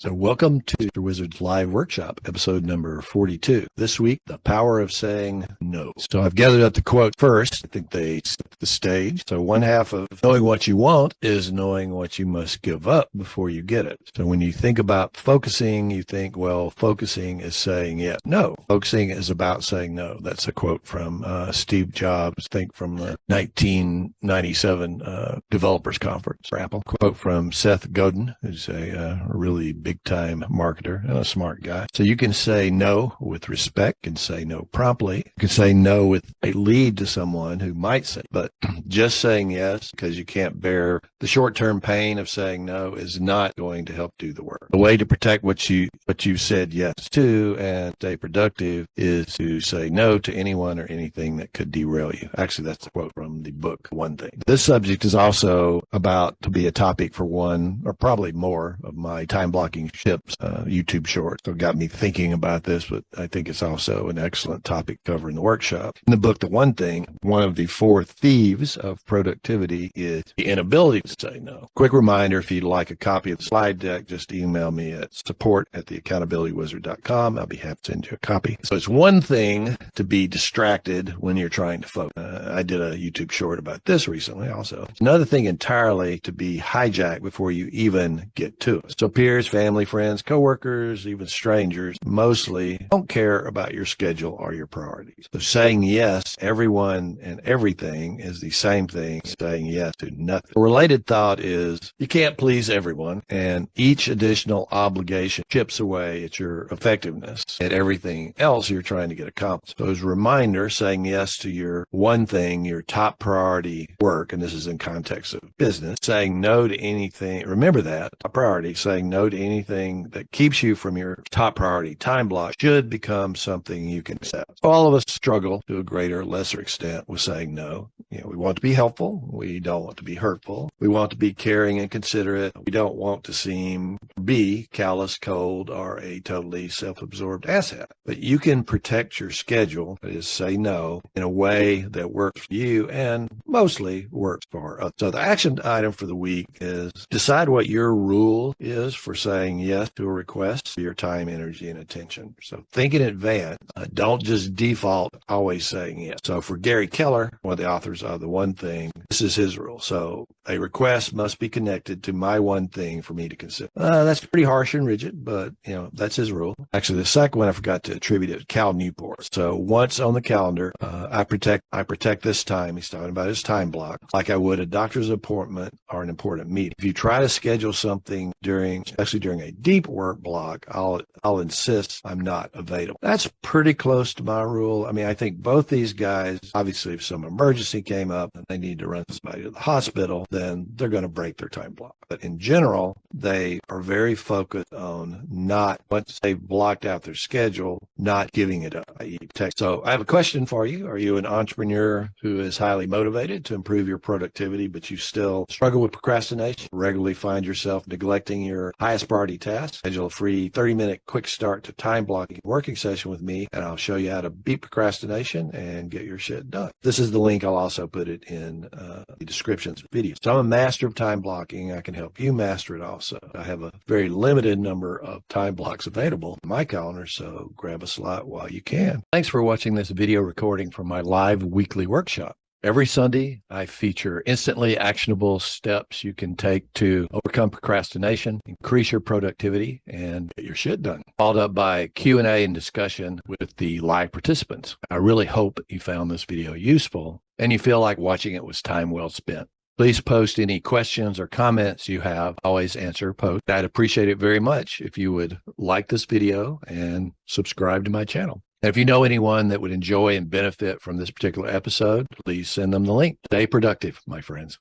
So welcome to the Wizards Live Workshop, episode number 42. This week, the power of saying no. So I've gathered up the quote first. I think they set the stage. So one half of knowing what you want is knowing what you must give up before you get it. So when you think about focusing, you think, well, focusing is saying yes. No, focusing is about saying no. That's a quote from Steve Jobs, I think from the 1997 Developers Conference for Apple. Quote from Seth Godin, who's a really big-time marketer and a smart guy. So you can say no with respect, you can say no promptly, you can say no with a lead to someone who might say, but just saying yes because you can't bear the short-term pain of saying no is not going to help do the work. The way to protect what you said yes to and stay productive is to say no to anyone or anything that could derail you. Actually, that's a quote from the book, One Thing. This subject is also about to be a topic for one or probably more of my time blocking ships YouTube shorts. So it got me thinking about this, but I think it's also an excellent topic cover in the workshop. In the book, The One Thing, one of the four thieves of productivity is the inability to say no. Quick reminder, if you'd like a copy of the slide deck, just email me at support@theaccountabilitywizard.com. I'll be happy to send you a copy. So it's one thing to be distracted when you're trying to focus. I did a YouTube short about this recently also. Another thing entirely to be hijacked before you even get to it. So peers, family, friends, coworkers, even strangers, mostly don't care about your schedule or your priorities. So saying yes, everyone and everything is the same thing, saying yes to nothing. A related thought is you can't please everyone, and each additional obligation chips away at your effectiveness at everything else you're trying to get accomplished. So as a reminder, saying yes to your one thing, your top priority work, and this is in context of business, saying no to anything, remember that, a priority, saying no to anything that keeps you from your top priority time block should become something you can accept. All of us struggle to a greater or lesser extent with saying no. We want to be helpful. We don't want to be hurtful. We want to be caring and considerate. We don't want to be callous, cold, or a totally self-absorbed asshat. But you can protect your schedule, that is, say no, in a way that works for you and mostly works for others. So the action item for the week is decide what your rule is for saying yes to a request for your time, energy, and attention. So think in advance. Don't just default always saying yes. So for Gary Keller, one of the authors of The One Thing, this is his rule. So a request must be connected to my one thing for me to consider. That's pretty harsh and rigid, but that's his rule. Actually, the second one I forgot to attribute it to Cal Newport. So once on the calendar, I protect this time. He's talking about his time block, like I would a doctor's appointment or an important meeting. If you try to schedule something especially during a deep work block, I'll insist I'm not available. That's pretty close to my rule. I mean, I think both these guys, obviously, if some emergency came up and they need to run somebody to the hospital, then they're going to break their time block. But in general, they are very focused on not, once they've blocked out their schedule, not giving it up. So I have a question for you. Are you an entrepreneur who is highly motivated to improve your productivity, but you still struggle with procrastination, regularly find yourself neglecting your highest priority tasks? Schedule a free 30-minute quick start to time blocking working session with me, and I'll show you how to beat procrastination and get your shit done. This is the link. I'll also put it in the descriptions of the video. So I'm a master of time blocking. I can help you master it also. I have a very limited number of time blocks available in my calendar, so grab a slot while you can. Thanks for watching this video recording from my live weekly workshop. Every Sunday, I feature instantly actionable steps you can take to overcome procrastination, increase your productivity, and get your shit done. Followed up by Q&A and discussion with the live participants. I really hope you found this video useful and you feel like watching it was time well spent. Please post any questions or comments you have. Always answer post. I'd appreciate it very much if you would like this video and subscribe to my channel. And if you know anyone that would enjoy and benefit from this particular episode, please send them the link. Stay productive, my friends.